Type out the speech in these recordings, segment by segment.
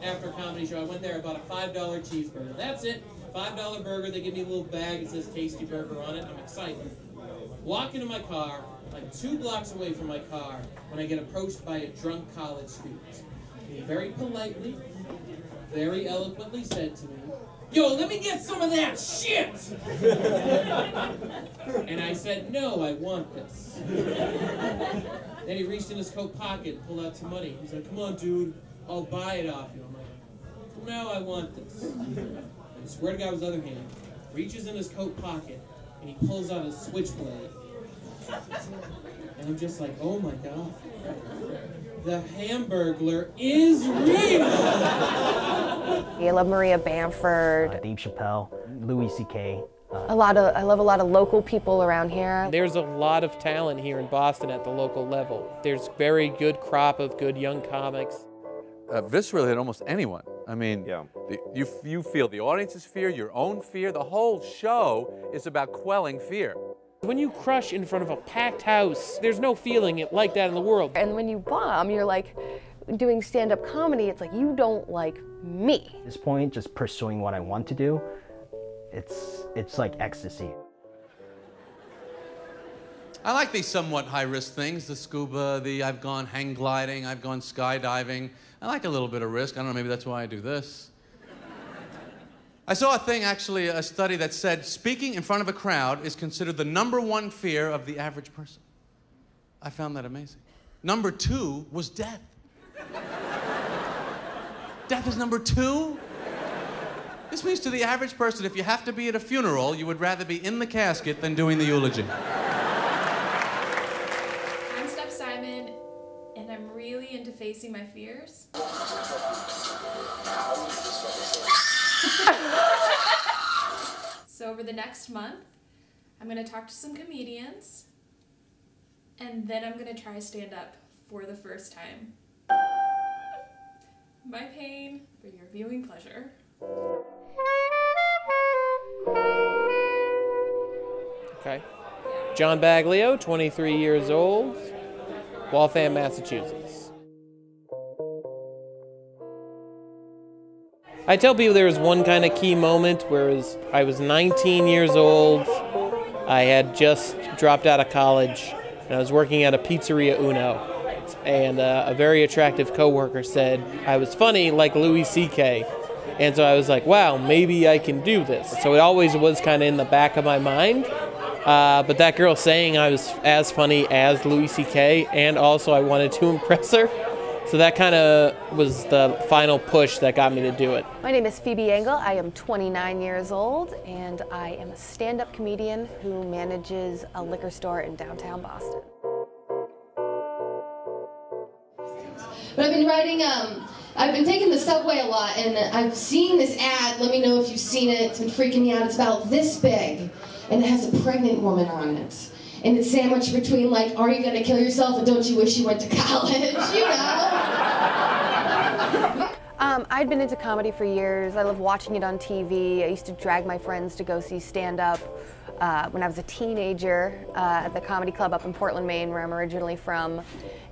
after a comedy show. I went there, I bought a $5 cheeseburger. That's it, $5 burger. They give me a little bag, it says Tasty Burger on it. I'm excited. Walk into my car, like 2 blocks away from my car, when I get approached by a drunk college student. He very politely, very eloquently said to me, "Yo, let me get some of that shit!" And I said, "No, I want this." Then he reached in his coat pocket and pulled out some money. He's like, "Come on, dude, I'll buy it off you." I'm like, "No, I want this." I swear to God, with his other hand, reaches in his coat pocket and he pulls out a switchblade. And I'm just like, oh my God. The Hamburglar is real! I love Maria Bamford. Dave Chappelle, Louis C.K. I love a lot of local people around here. There's a lot of talent here in Boston at the local level. There's very good crop of good young comics. Viscerally hit almost anyone. I mean, yeah. You feel the audience's fear, your own fear. The whole show is about quelling fear. When you crush in front of a packed house, there's no feeling like that in the world. And when you bomb, you're like, doing stand-up comedy, it's like, you don't like me. At this point, just pursuing what I want to do, it's like ecstasy. I like these somewhat high-risk things, the scuba, I've gone hang gliding, I've gone skydiving. I like a little bit of risk. I don't know, maybe that's why I do this. I saw a thing, actually, a study that said speaking in front of a crowd is considered the #1 fear of the average person. I found that amazing. Number 2 was death. Death is number 2? This means to the average person, if you have to be at a funeral, you would rather be in the casket than doing the eulogy. I'm Steph Simon, and I'm really into facing my fears. So over the next month, I'm going to talk to some comedians, and then I'm going to try stand up for the first time. My pain for your viewing pleasure. Okay. John Baglio, 23 years old, Waltham, Massachusetts. I tell people there was one kind of key moment where I was 19 years old, I had just dropped out of college, and I was working at a pizzeria Uno. And a very attractive coworker said I was funny like Louis C.K. And so I was like, wow, maybe I can do this. So it always was kind of in the back of my mind. But that girl saying I was as funny as Louis C.K. and also I wanted to impress her. So that kind of was the final push that got me to do it. My name is Phoebe Engel. I am 29 years old, and I am a stand-up comedian who manages a liquor store in downtown Boston. But I've been writing, I've been taking the subway a lot, and I've seen this ad. Let me know if you've seen it. It's been freaking me out. It's about this big, and it has a pregnant woman on it. And it's sandwiched between, like, are you going to kill yourself and don't you wish you went to college, you know? I'd been into comedy for years. I love watching it on TV. I used to drag my friends to go see stand-up when I was a teenager at the comedy club up in Portland, Maine, where I'm originally from.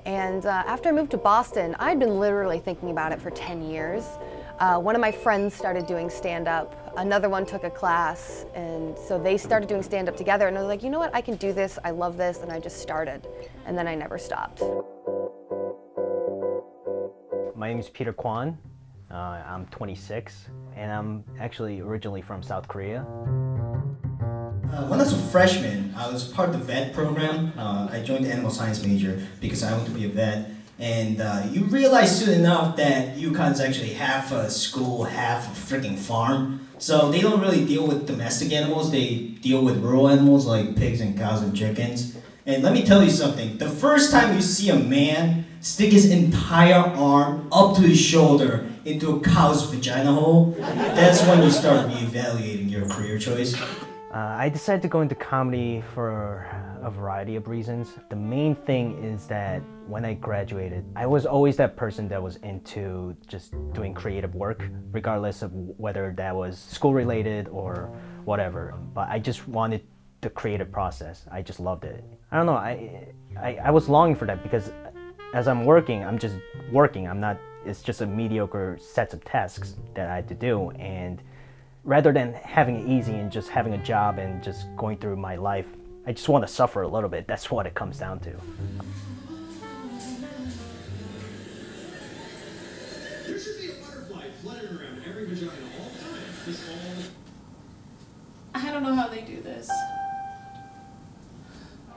And after I moved to Boston, I'd been literally thinking about it for 10 years. One of my friends started doing stand-up. Another one took a class, and so they started doing stand-up together, and I was like, you know what, I can do this, I love this, and I just started. And then I never stopped. My name is Peter Kwan. I'm 26, and I'm actually originally from South Korea. When I was a freshman, I was part of the vet program. I joined the animal science major because I wanted to be a vet. And you realize soon enough that UConn's actually half a school, half a freaking farm. So they don't really deal with domestic animals, they deal with rural animals like pigs and cows and chickens. And let me tell you something, the first time you see a man stick his entire arm up to his shoulder into a cow's vagina hole, that's when you start reevaluating your career choice. I decided to go into comedy for a variety of reasons. The main thing is that when I graduated, I was always that person that was into just doing creative work, regardless of whether that was school-related or whatever. But I just wanted the creative process. I just loved it. I don't know, I was longing for that because as I'm working, I'm just working. I'm not It's just a mediocre sets of tasks that I had to do. And rather than having it easy and just having a job and just going through my life, I just want to suffer a little bit. That's what it comes down to. There should be a butterfly fluttering around every vagina all the time. This all... I don't know how they do this.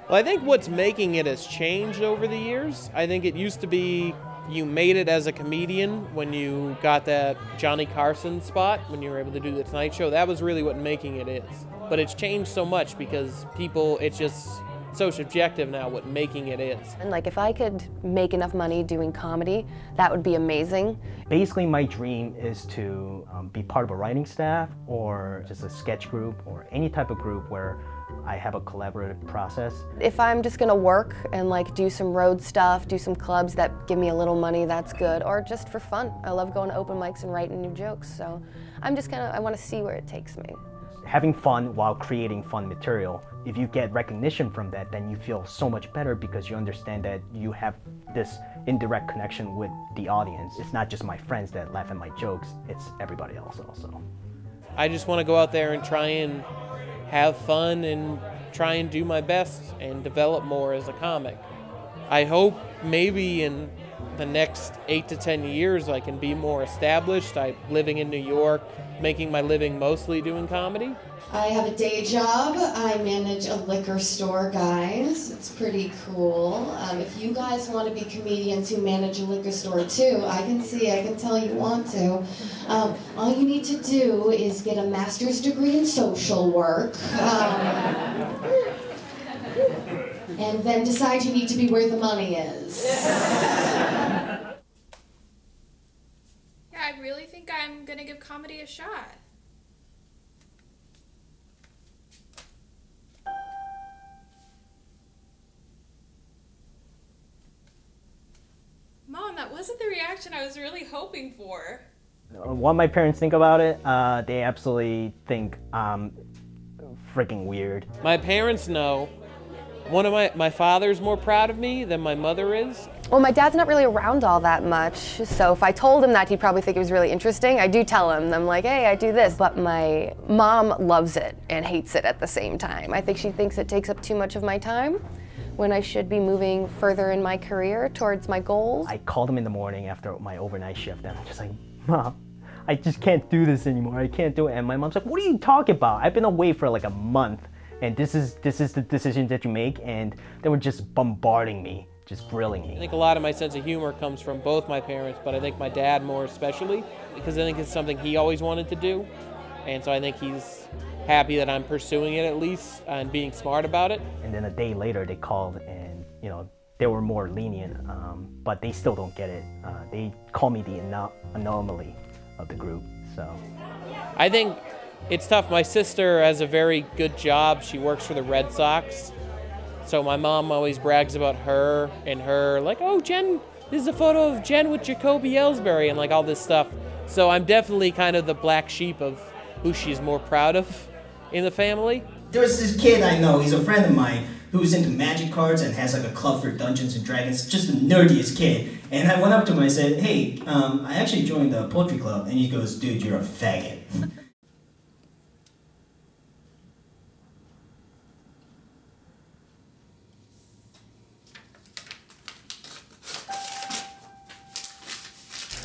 Well, I think what's making it has changed over the years. I think it used to be you made it as a comedian when you got that Johnny Carson spot, when you were able to do the Tonight Show. That was really what making it is. But it's changed so much because people, it's just so subjective now what making it is. And like if I could make enough money doing comedy, that would be amazing. Basically, my dream is to be part of a writing staff or just a sketch group or any type of group where I have a collaborative process. If I'm just gonna work and like do some road stuff, do some clubs that give me a little money, that's good. Or just for fun. I love going to open mics and writing new jokes. So I'm just I wanna see where it takes me. Having fun while creating fun material. If you get recognition from that, then you feel so much better because you understand that you have this indirect connection with the audience. It's not just my friends that laugh at my jokes, it's everybody else also. I just want to go out there and try and have fun and try and do my best and develop more as a comic. I hope maybe in the next 8 to 10 years I can be more established. I'm living in New York, making my living mostly doing comedy. I have a day job. I manage a liquor store, guys. It's pretty cool. If you guys want to be comedians who manage a liquor store too, I can tell you want to. All you need to do is get a master's degree in social work. And then decide you need to be where the money is. Yeah, I really think I'm gonna give comedy a shot. Mom, that wasn't the reaction I was really hoping for. What my parents think about it, they absolutely think I'm freaking weird. My parents know. One of my father's more proud of me than my mother is. Well, my dad's not really around all that much, so if I told him that, he'd probably think it was really interesting. I do tell him, I'm like, hey, I do this. But my mom loves it and hates it at the same time. I think she thinks it takes up too much of my time when I should be moving further in my career towards my goals. I called him in the morning after my overnight shift and I'm just like, Mom, I just can't do this anymore. I can't do it. And my mom's like, what are you talking about? I've been away for like a month. And this is the decision that you make, and they were just bombarding me, just grilling me. I think a lot of my sense of humor comes from both my parents, but I think my dad more especially, because I think it's something he always wanted to do. And so I think he's happy that I'm pursuing it at least and being smart about it. And then a day later they called and, you know, they were more lenient, but they still don't get it. They call me the anomaly of the group, so. I think it's tough. My sister has a very good job. She works for the Red Sox. So my mom always brags about her and her, like, oh, Jen, this is a photo of Jen with Jacoby Ellsbury and like all this stuff. So I'm definitely kind of the black sheep of who she's more proud of in the family. There's this kid I know, he's a friend of mine, who's into magic cards and has like a club for Dungeons and Dragons, just the nerdiest kid. And I went up to him and I said, hey, I actually joined the poetry club. And he goes, dude, you're a faggot.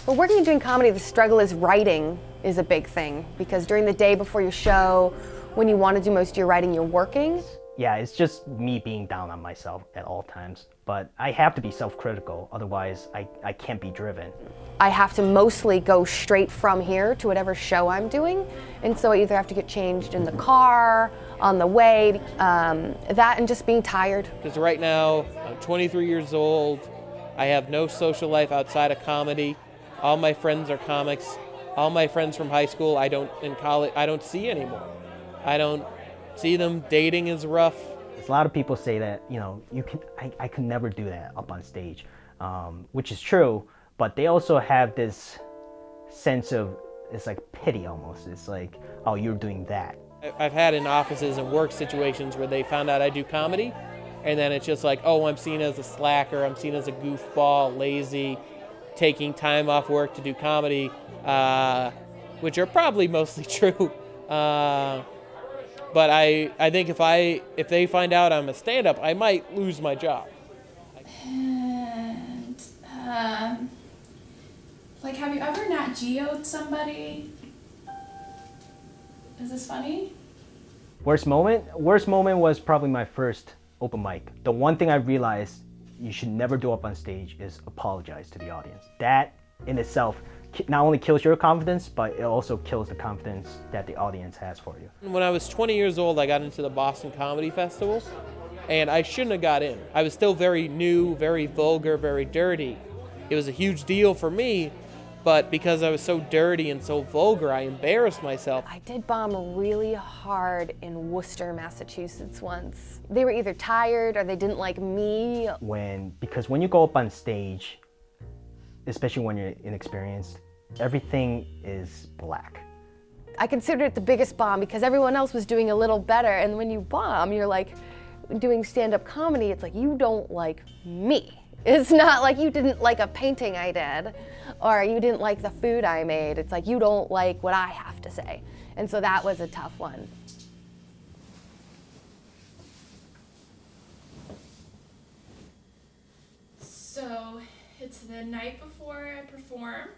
Well, working and doing comedy, the struggle is writing is a big thing because during the day before your show, when you want to do most of your writing, you're working. Yeah, it's just me being down on myself at all times. But I have to be self-critical, otherwise I can't be driven. I have to mostly go straight from here to whatever show I'm doing. And so I either have to get changed in the car, on the way, that and just being tired. Because right now, I'm 23 years old. I have no social life outside of comedy. All my friends are comics. All my friends from high school, in college, I don't see anymore. I don't see them. Dating is rough. A lot of people say that, you know, I could never do that up on stage, which is true, but they also have this sense of, it's like pity almost. It's like, oh, you're doing that. I've had in offices and work situations where they found out I do comedy, and then it's just like, oh, I'm seen as a slacker, I'm seen as a goofball, lazy, taking time off work to do comedy, which are probably mostly true. But I think if they find out I'm a stand-up, I might lose my job. And like, have you ever Nat Geo'd somebody? Is this funny? Worst moment? Worst moment was probably my first open mic. The one thing I realized you should never do up on stage is apologize to the audience. That in itself not only kills your confidence, but it also kills the confidence that the audience has for you. When I was 20 years old, I got into the Boston Comedy Festival, and I shouldn't have got in. I was still very new, very vulgar, very dirty. It was a huge deal for me, but because I was so dirty and so vulgar, I embarrassed myself. I did bomb really hard in Worcester, Massachusetts once. They were either tired or they didn't like me. Because when you go up on stage, especially when you're inexperienced, everything is black. I considered it the biggest bomb because everyone else was doing a little better, and when you bomb, you're like doing stand-up comedy, it's like you don't like me. It's not like you didn't like a painting I did, or you didn't like the food I made. It's like you don't like what I have to say. And so that was a tough one. So it's the night before I perform.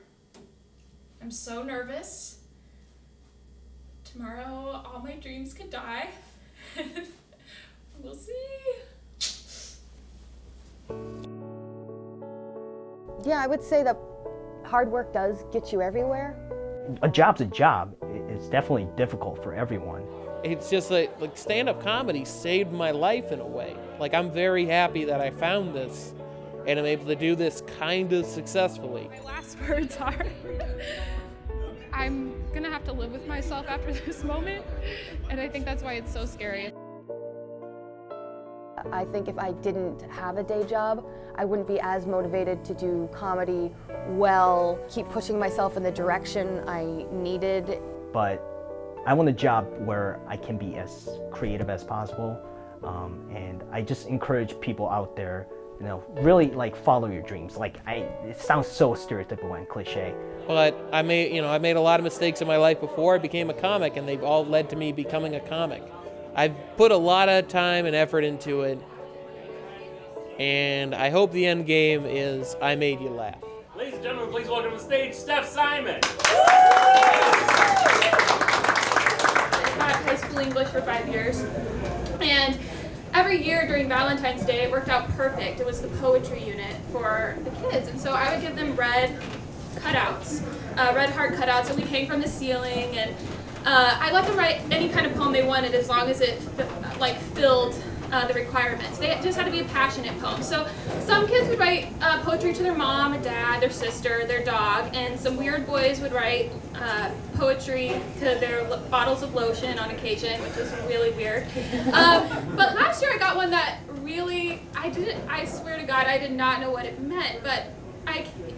I'm so nervous. Tomorrow all my dreams could die. We'll see. Yeah, I would say that hard work does get you everywhere. A job's a job. It's definitely difficult for everyone. It's just like stand-up comedy saved my life in a way. Like, I'm very happy that I found this and I'm able to do this kind of successfully. My last words are, I'm gonna have to live with myself after this moment, and I think that's why it's so scary. I think if I didn't have a day job, I wouldn't be as motivated to do comedy well, keep pushing myself in the direction I needed. But I want a job where I can be as creative as possible, and I just encourage people out there, you know, really like follow your dreams. Like, it sounds so stereotypical and cliche. But I made a lot of mistakes in my life before I became a comic, and they've all led to me becoming a comic. I've put a lot of time and effort into it, and I hope the end game is I made you laugh. Ladies and gentlemen, please welcome to the stage, Steph Simon. I taught high school English for 5 years, and every year during Valentine's Day, it worked out perfect. It was the poetry unit for the kids, and so I would give them red cutouts, red heart cutouts that we'd hang from the ceiling, and I let them write any kind of poem they wanted as long as it filled the requirements. They just had to be a passionate poem. So some kids would write poetry to their mom and dad, their sister, their dog, and some weird boys would write poetry to their bottles of lotion on occasion, which was really weird. But last year I got one that really, I swear to God, I did not know what it meant, but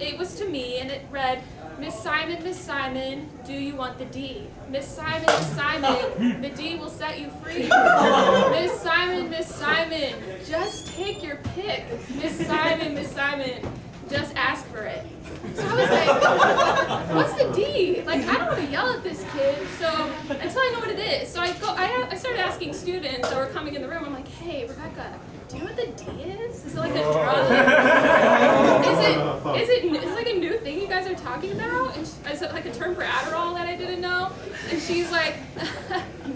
it was to me, and it read, Miss Simon, do you want the D? Miss Simon, the D will set you free. Miss Simon, just take your pick. Miss Simon, just ask for it. So I was like, what's the D? Like, I don't want to yell at this kid, so until I know what it is. So I started asking students that were coming in the room, I'm like, hey, Rebecca, do you know what the D is? Is it like a drug? Is it like a new thing you guys are talking about? And is it like a term for Adderall that I didn't know? And she's like,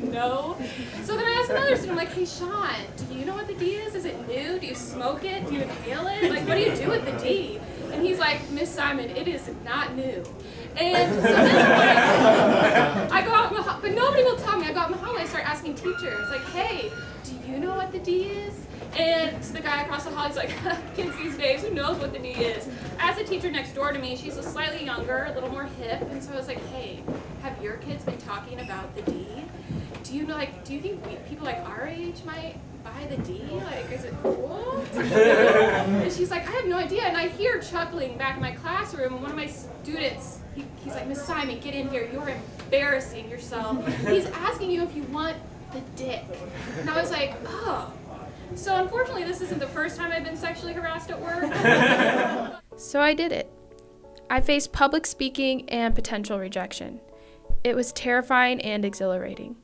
no. So then I asked another student, I'm like, hey, Sean, do you know what the D is? Is it new? Do you smoke it? Do you inhale it? Like, what do you do with the D? And he's like, Miss Simon, it is not new. And so then I go out in the hallway, but nobody will tell me. I go out in the hallway, I start asking teachers, like, hey, do you know what the D is? And the guy across the hall is like, kids these days, who knows what the D is? I asked the teacher next door to me, she's a slightly younger, a little more hip, and so I was like, hey, have your kids been talking about the D? Do you think people like our age might buy the D? Like, is it cool? And she's like, I have no idea. And I hear chuckling back in my classroom, and one of my students, he's like, Miss Simon, get in here, you're embarrassing yourself. He's asking you if you want the dick. And I was like, oh. So unfortunately, this isn't the first time I've been sexually harassed at work. So I did it. I faced public speaking and potential rejection. It was terrifying and exhilarating.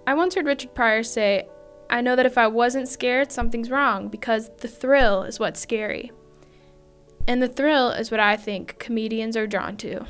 I once heard Richard Pryor say, "I know that if I wasn't scared, something's wrong, because the thrill is what's scary." And the thrill is what I think comedians are drawn to.